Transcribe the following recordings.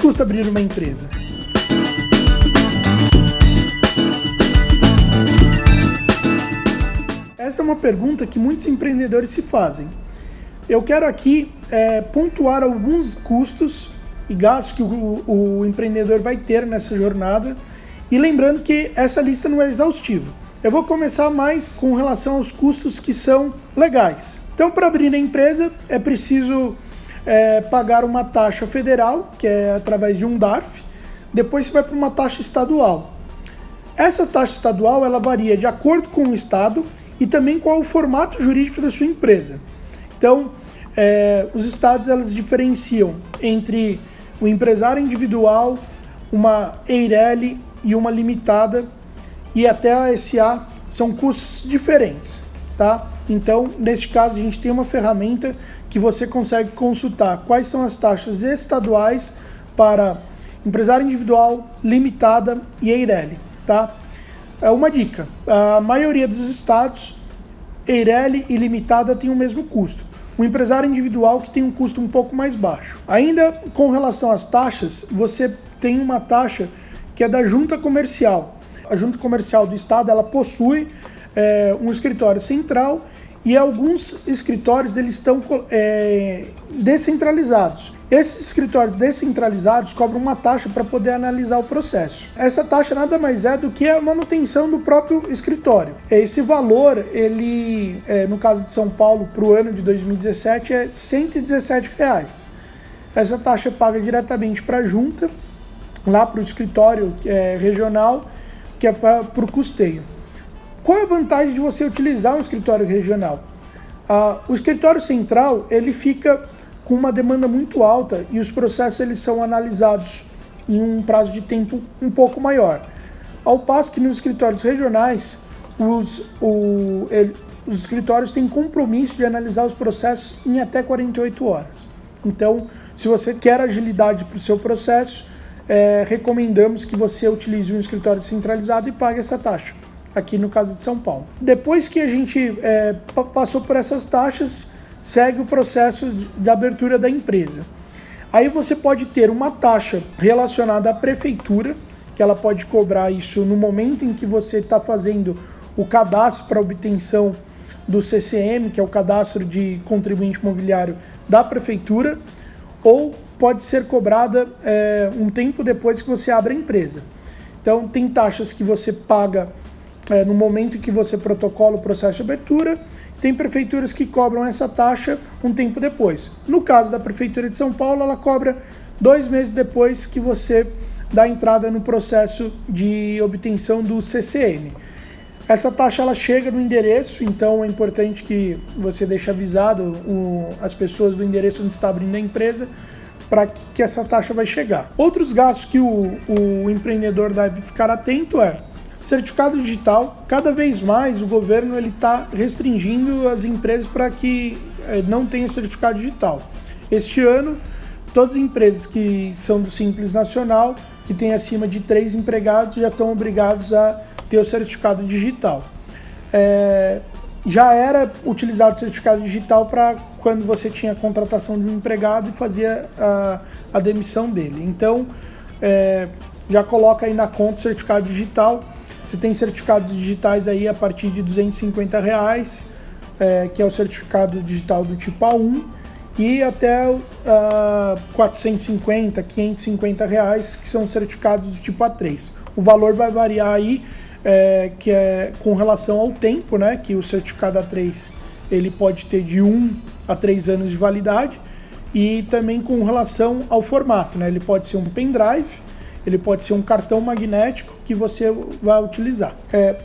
custa abrir uma empresa? Esta é uma pergunta que muitos empreendedores se fazem. Eu quero aqui pontuar alguns custos e gastos que o empreendedor vai ter nessa jornada, e lembrando que essa lista não é exaustiva. Eu vou começar mais com relação aos custos que são legais. Então, para abrir a empresa, é preciso pagar uma taxa federal, que é através de um DARF. Depois você vai para uma taxa estadual. Essa taxa estadual ela varia de acordo com o estado e também qual o formato jurídico da sua empresa. Então, os estados elas diferenciam entre o empresário individual, uma EIRELI e uma limitada, e até a SA são custos diferentes, tá? Então, neste caso, a gente tem uma ferramenta que você consegue consultar quais são as taxas estaduais para empresário individual, limitada e EIRELI, tá? Uma dica, a maioria dos estados, EIRELI e limitada tem o mesmo custo. O empresário individual que tem um custo um pouco mais baixo. Ainda com relação às taxas, você tem uma taxa que é da junta comercial. A junta comercial do estado ela possui um escritório central e alguns escritórios eles estão descentralizados. Esses escritórios descentralizados cobram uma taxa para poder analisar o processo. Essa taxa nada mais é do que a manutenção do próprio escritório. Esse valor, ele, no caso de São Paulo, para o ano de 2017, é R$ 117. Essa taxa é paga diretamente para a junta, lá para o escritório regional, que é para o custeio. Qual é a vantagem de você utilizar um escritório regional? O escritório central ele fica com uma demanda muito alta e os processos eles são analisados em um prazo de tempo um pouco maior. Ao passo que nos escritórios regionais, os escritórios têm compromisso de analisar os processos em até 48 horas. Então, se você quer agilidade para o seu processo, recomendamos que você utilize um escritório centralizado e pague essa taxa, aqui no caso de São Paulo. Depois que a gente passou por essas taxas, segue o processo de abertura da empresa. Aí você pode ter uma taxa relacionada à prefeitura, que ela pode cobrar isso no momento em que você está fazendo o cadastro para obtenção do CCM, que é o cadastro de contribuinte imobiliário da prefeitura, ou pode ser cobrada um tempo depois que você abre a empresa. Então tem taxas que você paga no momento em que você protocola o processo de abertura, tem prefeituras que cobram essa taxa um tempo depois. No caso da Prefeitura de São Paulo, ela cobra 2 meses depois que você dá entrada no processo de obtenção do CCM. Essa taxa ela chega no endereço, então é importante que você deixe avisado as pessoas do endereço onde está abrindo a empresa para que essa taxa vai chegar. Outros gastos que o empreendedor deve ficar atento certificado digital. Cada vez mais o governo está restringindo as empresas para que não tenha certificado digital. Este ano, todas as empresas que são do Simples Nacional, que têm acima de 3 empregados, já estão obrigados a ter o certificado digital. Já era utilizado o certificado digital para quando você tinha a contratação de um empregado e fazia a demissão dele. Então, já coloca aí na conta o certificado digital. Você tem certificados digitais aí a partir de R$ 250, que é o certificado digital do tipo A1, e até 450, 550 reais, que são certificados do tipo A3. O valor vai variar aí, que é com relação ao tempo, né? Que o certificado A3 ele pode ter de 1 a 3 anos de validade, e também com relação ao formato, né? Ele pode ser um pendrive, ele pode ser um cartão magnético que você vai utilizar.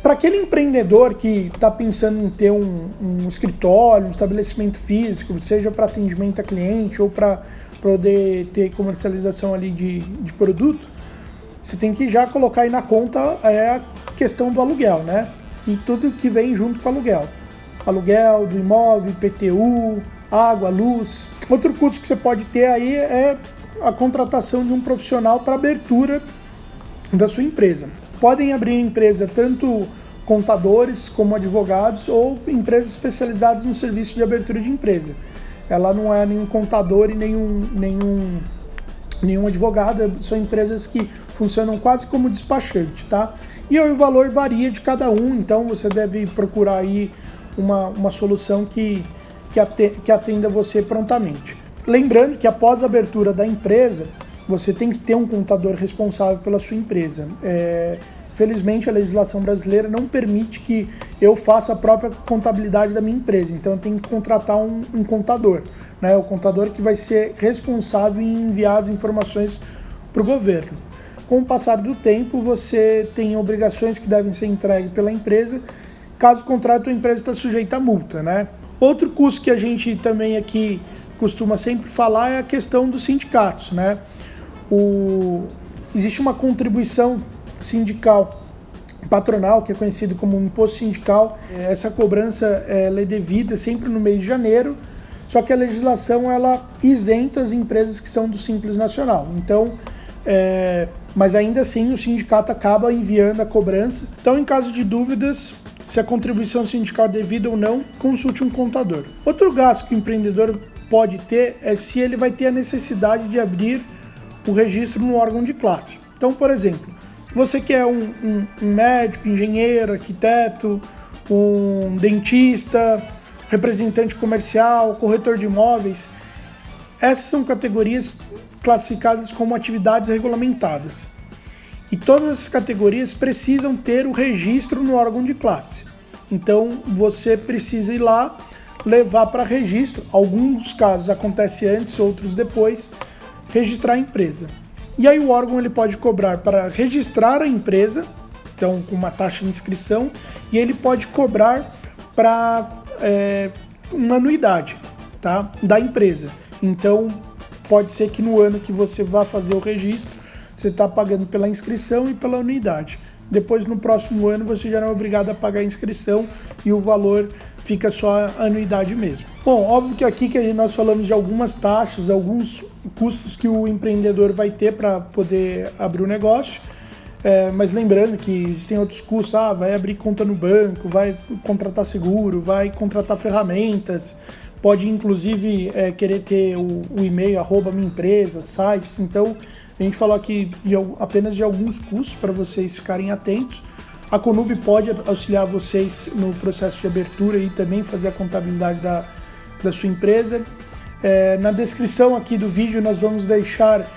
Para aquele empreendedor que está pensando em ter um escritório, um estabelecimento físico, seja para atendimento a cliente ou para poder ter comercialização ali de produto, você tem que já colocar aí na conta a questão do aluguel, né? E tudo que vem junto com o aluguel. Aluguel do imóvel, IPTU, água, luz. Outro custo que você pode ter aí é a contratação de um profissional para abertura da sua empresa. Podem abrir empresa tanto contadores como advogados ou empresas especializadas no serviço de abertura de empresa. Ela não é nenhum contador e nenhum nenhum advogado, são empresas que funcionam quase como despachante, tá? E aí o valor varia de cada um, então você deve procurar aí uma solução que atenda você prontamente. Lembrando que após a abertura da empresa, você tem que ter um contador responsável pela sua empresa. Felizmente, a legislação brasileira não permite que eu faça a própria contabilidade da minha empresa, então eu tenho que contratar um contador, né? O contador que vai ser responsável em enviar as informações para o governo. Com o passar do tempo, você tem obrigações que devem ser entregues pela empresa, caso contrário, a empresa está sujeita a multa, né? Outro custo que a gente também aqui costuma sempre falar é a questão dos sindicatos, né? Existe uma contribuição sindical patronal, que é conhecido como imposto sindical. Essa cobrança ela é devida sempre no mês de janeiro, só que a legislação ela isenta as empresas que são do Simples Nacional. Então, mas ainda assim o sindicato acaba enviando a cobrança. Então, em caso de dúvidas se a contribuição sindical é devida ou não, consulte um contador. Outro gasto que o empreendedor pode ter é se ele vai ter a necessidade de abrir o registro no órgão de classe. Então, por exemplo, você que é um médico, engenheiro, arquiteto, um dentista, representante comercial, corretor de imóveis, essas são categorias classificadas como atividades regulamentadas. E todas essas categorias precisam ter o registro no órgão de classe. Então, você precisa ir lá, levar para registro. Alguns casos acontece antes, outros depois, registrar a empresa. E aí o órgão ele pode cobrar para registrar a empresa, então com uma taxa de inscrição, e ele pode cobrar para uma anuidade, tá, da empresa. Então pode ser que no ano que você vá fazer o registro, você está pagando pela inscrição e pela anuidade. Depois, no próximo ano, você já não é obrigado a pagar a inscrição e o valor fica só a anuidade mesmo. Bom, óbvio que aqui nós falamos de algumas taxas, alguns custos que o empreendedor vai ter para poder abrir o negócio, mas lembrando que existem outros custos, vai abrir conta no banco, vai contratar seguro, vai contratar ferramentas, pode inclusive querer ter o e-mail @minhaempresa, sites. Então a gente falou aqui apenas de alguns custos para vocês ficarem atentos. A Conub pode auxiliar vocês no processo de abertura e também fazer a contabilidade da sua empresa. Na descrição aqui do vídeo nós vamos deixar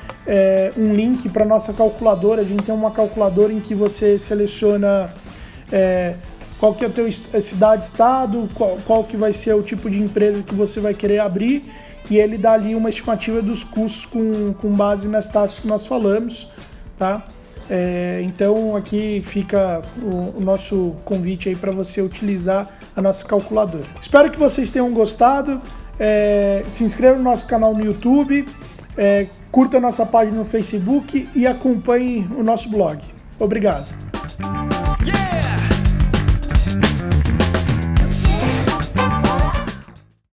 um link para a nossa calculadora. A gente tem uma calculadora em que você seleciona qual que é a tua cidade, estado, qual que vai ser o tipo de empresa que você vai querer abrir, e ele dá ali uma estimativa dos custos com base nas taxas que nós falamos, tá? Então aqui fica o nosso convite aí para você utilizar a nossa calculadora. Espero que vocês tenham gostado. Se inscreva no nosso canal no YouTube, curta a nossa página no Facebook e acompanhe o nosso blog. Obrigado. Yeah!